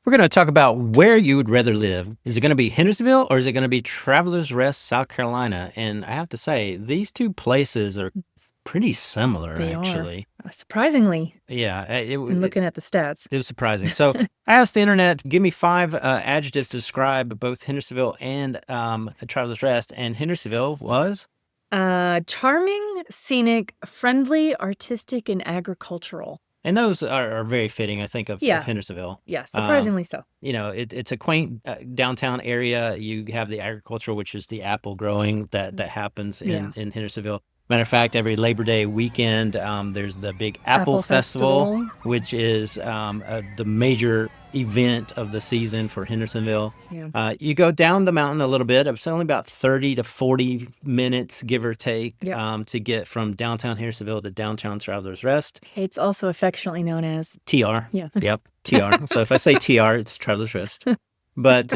We're going to talk about where you would rather live. Is it going to be Hendersonville or is it going to be Travelers Rest, South Carolina? And I have to say, these two places are pretty similar, They actually. are. Surprisingly. Yeah. I'm looking at the stats. It was surprising. So I asked the internet, give me 5 adjectives to describe both Hendersonville and Travelers Rest. And Hendersonville was? Charming, scenic, friendly, artistic, and agricultural. And those are very fitting, I think, of Hendersonville. Yeah, surprisingly so. It's a quaint downtown area. You have the agriculture, which is the apple growing that happens in Hendersonville. Matter of fact, every Labor Day weekend, there's the big Apple Festival, which is the major event of the season for Hendersonville. Yeah. You go down the mountain a little bit. It's only about 30 to 40 minutes, give or take, to get from downtown Hendersonville to downtown Travelers Rest. It's also affectionately known as TR. Yeah. Yep, TR. So if I say TR, it's Travelers Rest. But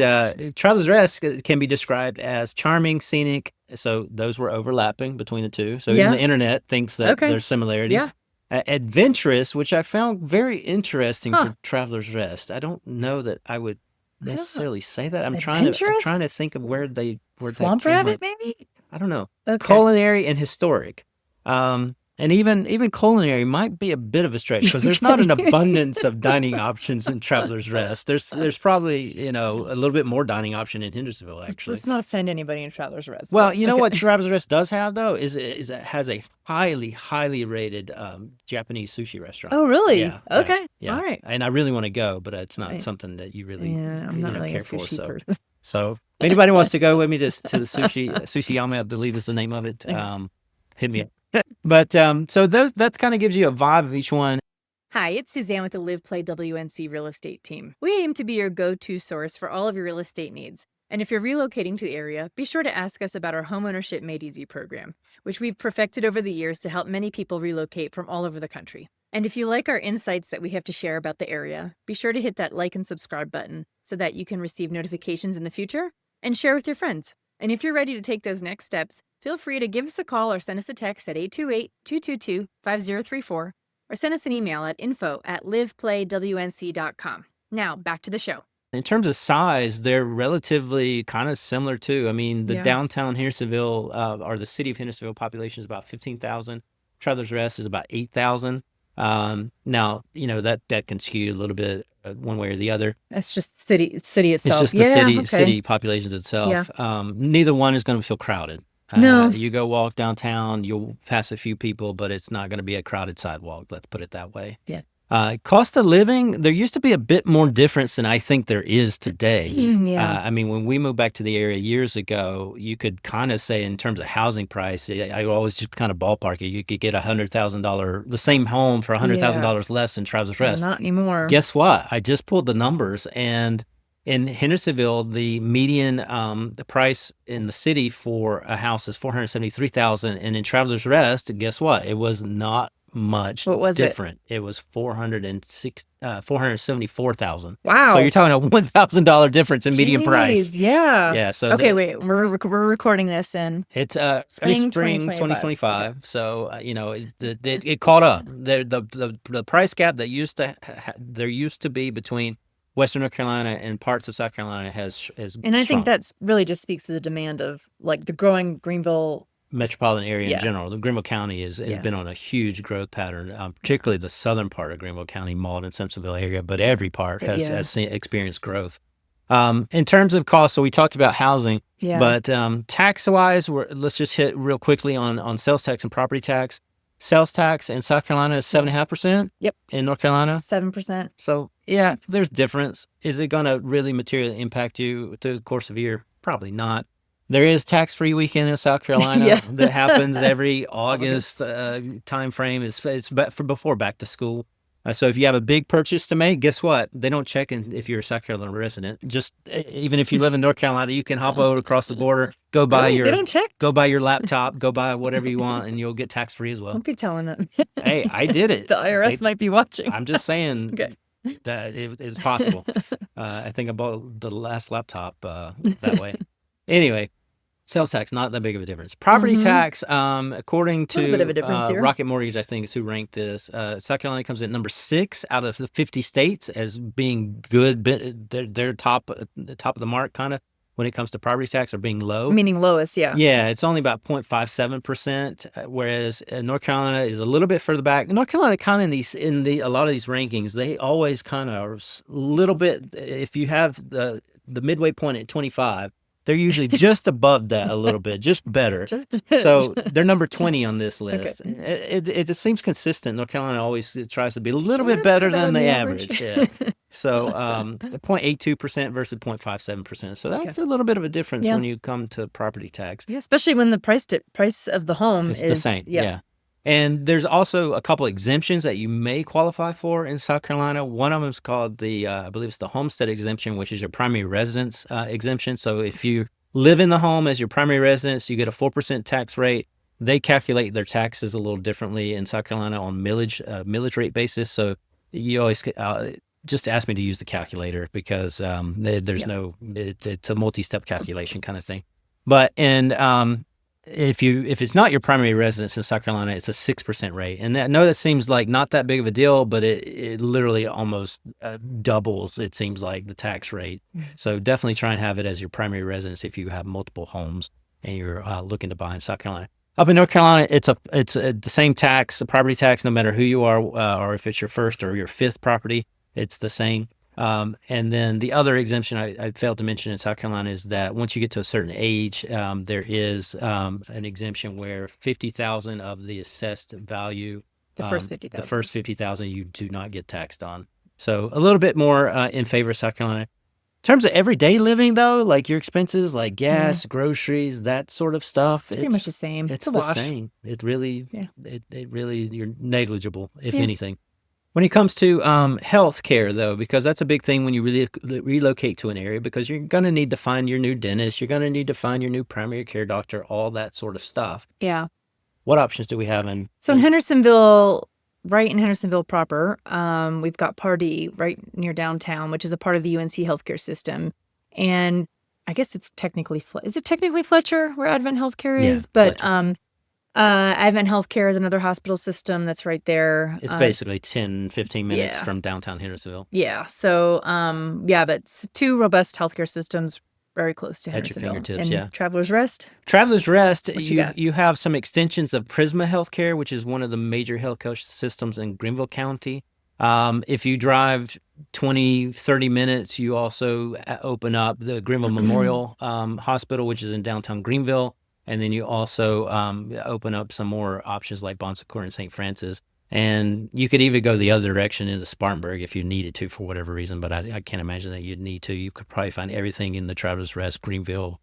Travelers Rest can be described as charming, scenic. So those were overlapping between the two. So even the internet thinks that there's similarity. Yeah. Adventurous, which I found very interesting for Travelers Rest. I don't know that I would necessarily say that. I'm trying to think of where Swamp Rabbit, maybe? I don't know. Okay. Culinary and historic. And even culinary might be a bit of a stretch because there's not an abundance of dining options in Travelers Rest. There's probably, a little bit more dining option in Hendersonville, actually. Let's not offend anybody in Travelers Rest. Well, you know what Travelers Rest does have, though, is it has a highly, highly rated Japanese sushi restaurant. Oh, really? Yeah. Okay. Yeah. All right. And I really want to go, but it's not something that you really I'm not really care a for. sushi person. So if anybody wants to go with me to the sushi Yama, I believe is the name of it, hit me up. But so that kind of gives you a vibe of each one. Hi, it's Suzanne with the LivePlayWNC real estate team. We aim to be your go-to source for all of your real estate needs. And if you're relocating to the area, be sure to ask us about our Homeownership Made Easy program, which we've perfected over the years to help many people relocate from all over the country. And if you like our insights that we have to share about the area, be sure to hit that like and subscribe button so that you can receive notifications in the future and share with your friends. And if you're ready to take those next steps, feel free to give us a call or send us a text at 828-222-5034 or send us an email at info@liveplaywNC.com. Now, back to the show. In terms of size, they're relatively kind of similar too. I mean, the downtown Hendersonville or the city of Hendersonville population is about 15,000. Travelers Rest is about 8,000. Now, that can skew a little bit one way or the other. That's just city itself. It's just the city populations itself. Yeah. Neither one is going to feel crowded. No. You go walk downtown, you'll pass a few people, but it's not going to be a crowded sidewalk. Let's put it that way. Yeah. Cost of living, there used to be a bit more difference than I think there is today. Yeah. I mean, when we moved back to the area years ago, you could kind of say in terms of housing price, I always just kind of ballpark it. You could get $100,000, the same home for $100,000 less than Travelers Rest. Not anymore. Guess what? I just pulled the numbers, and in Hendersonville, the median, the price in the city for a house is $473,000, and in Travelers Rest, guess what? It was not much different. It was $474,000. Wow! So you're talking a $1,000 difference in median price. Yeah. Yeah. So wait. We're recording this in it's spring 2025. So it caught up. The price gap that there used to be between Western North Carolina and parts of South Carolina has and I think shrunk. that's really just speaks to the demand of like the growing Greenville metropolitan area in general. The Greenville County has been on a huge growth pattern, particularly the southern part of Greenville County, Malden, Simpsonville area, but every part has experienced growth. In terms of cost, so we talked about housing, but tax-wise, let's just hit real quickly on sales tax and property tax. Sales tax in South Carolina is 7.5%. Yep. In North Carolina, 7%. So yeah, there's difference. Is it going to really materially impact you through the course of a year? Probably not. There is tax-free weekend in South Carolina that happens every August time frame. It's for before back to school. So if you have a big purchase to make, guess what? They don't check in if you're a South Carolina resident. Just even if you live in North Carolina, you can hop over across the border, go buy they don't check. Go buy your laptop, go buy whatever you want, and you'll get tax-free as well. Don't be telling them. Hey, I did it. The IRS might be watching. I'm just saying that it was possible. I think I bought the last laptop that way. Anyway, Sales tax, not that big of a difference. Property tax, according A little bit of a to difference here. Rocket Mortgage, I think is who ranked this. South Carolina comes in number 6 out of the 50 states as being good. They're top of the mark, kind of, when it comes to property tax, or being low. Meaning lowest, yeah. Yeah, it's only about 0.57%, whereas North Carolina is a little bit further back. North Carolina, kind of in a lot of these rankings, they always kind of are a little bit. If you have the midway point at 25. They're usually just above that a little bit, just better. So they're number 20 on this list. Okay. It seems consistent. North Carolina always tries to be a little bit better than the average. Yeah. So 0.82% versus 0.57%. So that's a little bit of a difference when you come to property tax. Yeah, especially when the price of the home is the same. Yeah. And there's also a couple exemptions that you may qualify for in South Carolina. One of them is called I believe it's the homestead exemption, which is your primary residence exemption. So if you live in the home as your primary residence, you get a 4% tax rate. They calculate their taxes a little differently in South Carolina on millage rate basis. So you always just ask me to use the calculator because there's it's a multi-step calculation kind of thing. But if it's not your primary residence in South Carolina, it's a 6% rate. And I know that seems like not that big of a deal, but it literally almost doubles, it seems like, the tax rate. So definitely try and have it as your primary residence if you have multiple homes and you're looking to buy in South Carolina. Up in North Carolina, it's the same tax, the property tax, no matter who you are, or if it's your first or your fifth property, it's the same. And then the other exemption I failed to mention in South Carolina is that once you get to a certain age, there is an exemption where 50,000 of the assessed value, the first 50,000 you do not get taxed on. So a little bit more in favor of South Carolina. In terms of everyday living, though, like your expenses, like gas, groceries, that sort of stuff, it's pretty much the same. It's the same. It really, you're negligible, if anything. When it comes to health care, though, because that's a big thing when you really relocate to an area, because you're going to need to find your new dentist, you're going to need to find your new primary care doctor, all that sort of stuff. Yeah. What options do we have in Hendersonville, right in Hendersonville proper, we've got Pardee right near downtown, which is a part of the UNC healthcare system. And I guess it's technically, is it technically Fletcher where Advent Healthcare is? But Advent Healthcare is another hospital system that's right there. It's basically 10, 15 minutes from downtown Hendersonville. Yeah. So, but it's two robust healthcare systems very close to Hendersonville. At your fingertips, and Travelers Rest? Travelers Rest, you have some extensions of Prisma Healthcare, which is one of the major healthcare systems in Greenville County. If you drive 20, 30 minutes, you also open up the Greenville Memorial Hospital, which is in downtown Greenville. And then you also open up some more options like Bon Secours and St. Francis. And you could even go the other direction into Spartanburg if you needed to for whatever reason, but I can't imagine that you'd need to. You could probably find everything in the Travelers Rest, Greenville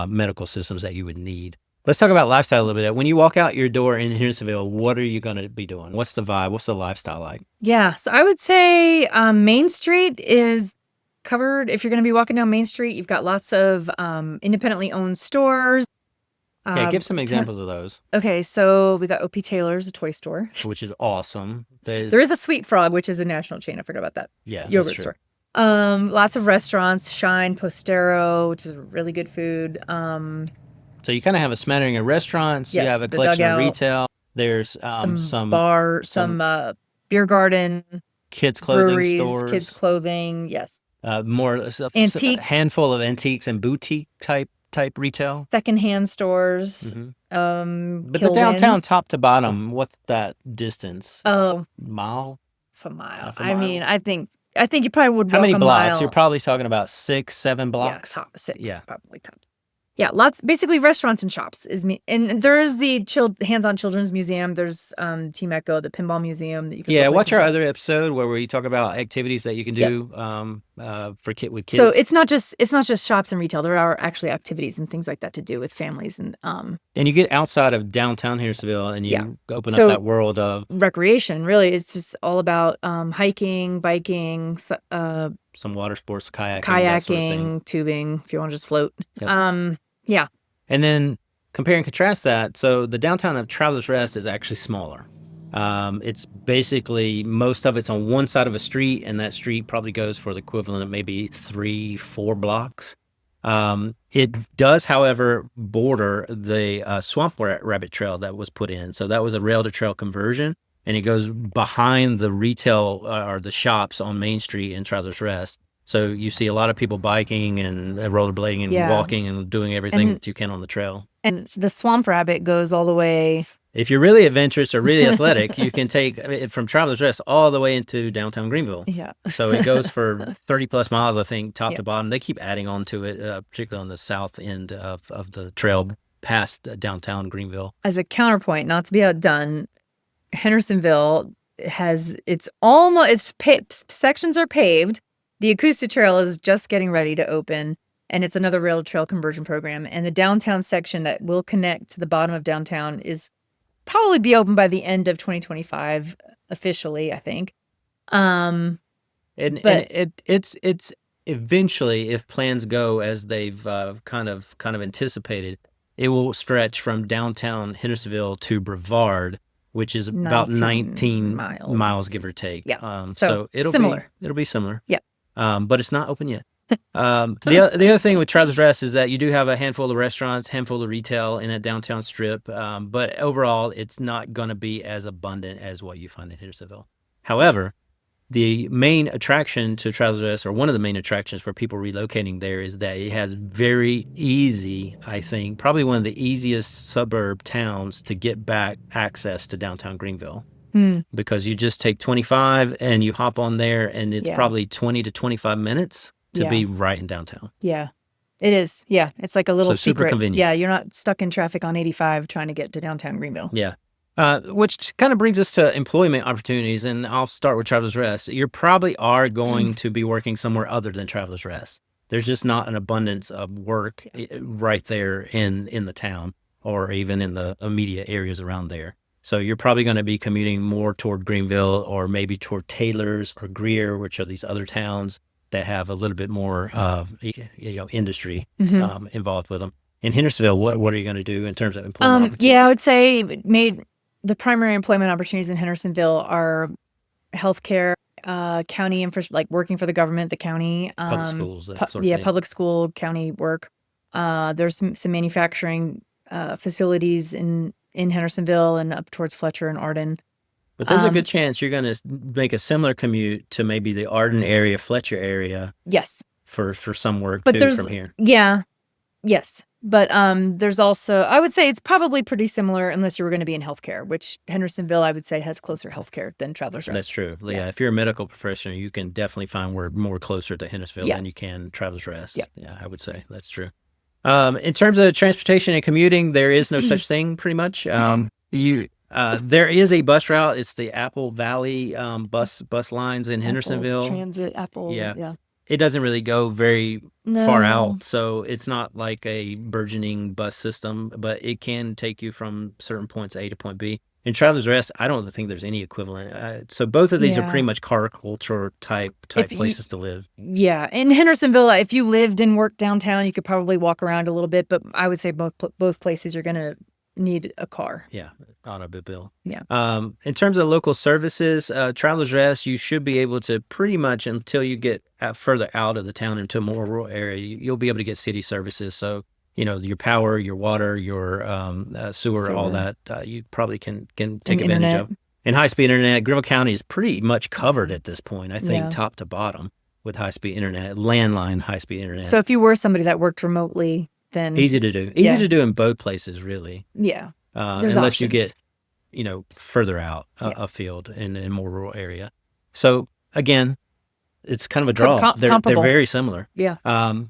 medical systems that you would need. Let's talk about lifestyle a little bit. When you walk out your door in Hendersonville, what are you going to be doing? What's the vibe? What's the lifestyle like? Yeah, so I would say Main Street is covered. If you're going to be walking down Main Street, you've got lots of independently owned stores. Yeah, give some examples of those. Okay, so we got O.P. Taylor's, a toy store. Which is awesome. There is a Sweet Frog, which is a national chain. I forgot about that. Yeah, yogurt store. Lots of restaurants, Shine, Postero, which is really good food. So you kind of have a smattering of restaurants. Yes, you have a collection of retail. There's some bar, some beer garden, kids clothing breweries, stores, kids clothing. Yes. More antique, a handful of antiques and boutique type retail. Secondhand stores. Mm-hmm. But the downtown top to bottom, what's that distance? Mile? A mile. I mean, I think you probably would walk How many blocks? mile. You're probably talking about 6, 7 blocks. Yeah, top 6. Probably top. Yeah, basically restaurants and shops and there's the hands-on children's museum. There's Team Echo, the pinball museum that you can. Yeah, watch our other episode where we talk about activities that you can do with kids. So it's not just shops and retail. There are actually activities and things like that to do with families and you get outside of downtown Hendersonville and you open up that world of recreation. Really, it's just all about hiking, biking, some water sports, kayaking, that sort of thing. Tubing, if you want to just float. Yep. Yeah. And then compare and contrast that. So the downtown of Travelers Rest is actually smaller. It's basically most of it's on one side of a street, and that street probably goes for the equivalent of maybe 3-4 blocks. It does, however, border the Swamp Rabbit Trail that was put in. So that was a rail to trail conversion, and it goes behind the retail or the shops on Main Street in Travelers Rest. So you see a lot of people biking and rollerblading and walking and doing everything that you can on the trail. And the Swamp Rabbit goes all the way. If you're really adventurous or really athletic, you can take it from Travelers Rest all the way into downtown Greenville. Yeah. So it goes for 30 plus miles, I think, top to bottom. They keep adding on to it, particularly on the south end of the trail past downtown Greenville. As a counterpoint, not to be outdone, Hendersonville has sections are paved. The acoustic trail is just getting ready to open, and it's another rail trail conversion program. And the downtown section that will connect to the bottom of downtown is probably be open by the end of 2025 officially, I think. It's eventually, if plans go as they've kind of anticipated, it will stretch from downtown Hendersonville to Brevard, which is about 19 miles, give or take. Yeah. So it'll be similar. Yeah. But it's not open yet. The other thing with Travelers Rest is that you do have a handful of restaurants, handful of retail in that downtown strip. But overall, it's not going to be as abundant as what you find in Hendersonville. However, the main attraction to Travelers Rest, or one of the main attractions for people relocating there, is that it has very easy, I think, probably one of the easiest suburb towns to get back access to downtown Greenville. Because you just take 25 and you hop on there, and it's probably 20 to 25 minutes to be right in downtown. Yeah, it is. Yeah, it's like a little secret. Super convenient. Yeah, you're not stuck in traffic on 85 trying to get to downtown Greenville. Yeah. Which kind of brings us to employment opportunities, and I'll start with Travelers Rest. You probably are going to be working somewhere other than Travelers Rest. There's just not an abundance of work right there in the town, or even in the immediate areas around there. So you're probably going to be commuting more toward Greenville, or maybe toward Taylor's or Greer, which are these other towns that have a little bit more industry involved with them. In Hendersonville, what are you going to do in terms of employment opportunities? Yeah, I would say the primary employment opportunities in Hendersonville are healthcare, county infrastructure, like working for the government, the county, public schools, that sort of thing. Public school, county work. There's some manufacturing facilities in Hendersonville and up towards Fletcher and Arden. But there's a good chance you're going to make a similar commute to maybe the Arden area, Fletcher area. Yes. For some work from here. Yeah. Yes. But there's also, I would say it's probably pretty similar unless you were going to be in healthcare, which Hendersonville, I would say, has closer healthcare than Travelers Rest. That's true. Yeah. If you're a medical professional, you can definitely find work more closer to Hendersonville than you can Travelers Rest. Yeah, I would say that's true. In terms of transportation and commuting, there is no such thing pretty much. There is a bus route. It's the Apple Valley bus lines in Hendersonville. Apple Transit, Apple. Yeah. It doesn't really go very far out, so it's not like a burgeoning bus system, but it can take you from certain points A to point B. In Travelers Rest, I don't think there's any equivalent. So both of these are pretty much car culture type places to live. Yeah. In Hendersonville, if you lived and worked downtown, you could probably walk around a little bit, but I would say both places you're going to need a car. Yeah, automobile. Yeah. In terms of local services, Travelers Rest, you should be able to pretty much, until you get further out of the town into a more rural area, you'll be able to get city services. So, your power, your water, your sewer, all that, you probably can take advantage of. And high-speed internet, Greenville County is pretty much covered at this point, I think, top to bottom with high-speed internet, landline high-speed internet. So if you were somebody that worked remotely, then easy to do. Easy to do in both places, really. Yeah. Unless options. You get, further out afield in a more rural area. So again, it's kind of a draw. They're very similar. Yeah.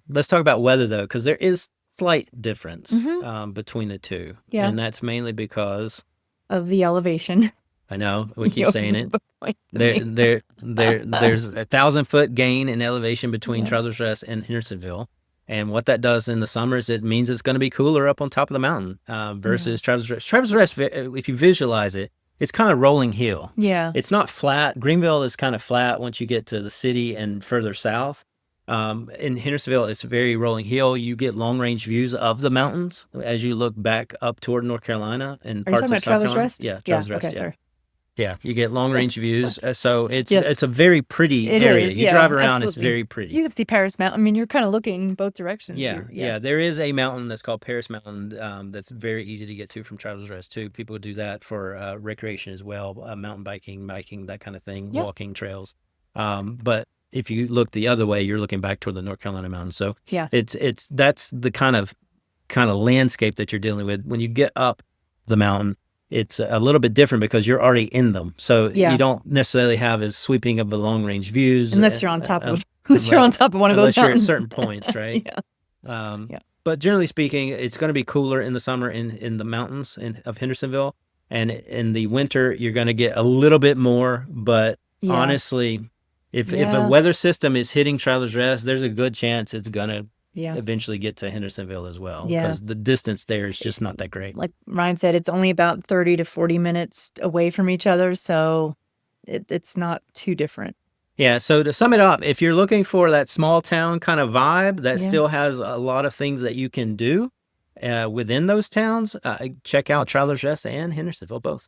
Let's talk about weather though, because there is slight difference between the two. Yeah. And that's mainly because of the elevation. I know we keep saying it. There's 1,000-foot gain in elevation between Travelers Rest and Hendersonville. And what that does in the summers, it means it's going to be cooler up on top of the mountain versus Travelers Rest. Travelers Rest, if you visualize it, it's kind of rolling hill. Yeah. It's not flat. Greenville is kind of flat once you get to the city and further south. In Hendersonville, it's very rolling hill. You get long-range views of the mountains as you look back up toward North Carolina and parts of South Carolina. Travelers Rest? Yeah, Travelers Rest. Okay, sorry. Yeah, you get long range views. So it's Yes. it's a very pretty It area. is, You yeah, drive around, it's absolutely. very pretty. You can see Paris Mountain. I mean, you're kind of looking both directions. Yeah, Yeah. there is a mountain that's called Paris Mountain, that's very easy to get to from Travelers Rest too. People do that for recreation as well, mountain biking, that kind of thing, Yep. walking trails. But if you look the other way, you're looking back toward the North Carolina mountains. So Yeah. that's the kind of landscape that you're dealing with. When you get up the mountain, it's a little bit different because you're already in them. So Yeah. you don't necessarily have as sweeping of the long range views. Unless you're on top of you're on top of one of those unless you're at mountains. certain points, right? Yeah. Yeah. But generally speaking, it's going to be cooler in the summer in the mountains of Hendersonville. And in the winter, you're going to get a little bit more. But Yeah. honestly, if a Yeah. weather system is hitting Travelers Rest, there's a good chance it's going to Yeah. eventually get to Hendersonville as well. Yeah. Because the distance there is just not that great. Like Ryan said, it's only about 30 to 40 minutes away from each other. So it's not too different. Yeah, so to sum it up, if you're looking for that small town kind of vibe that Yeah. still has a lot of things that you can do within those towns, check out Travelers Rest and Hendersonville both.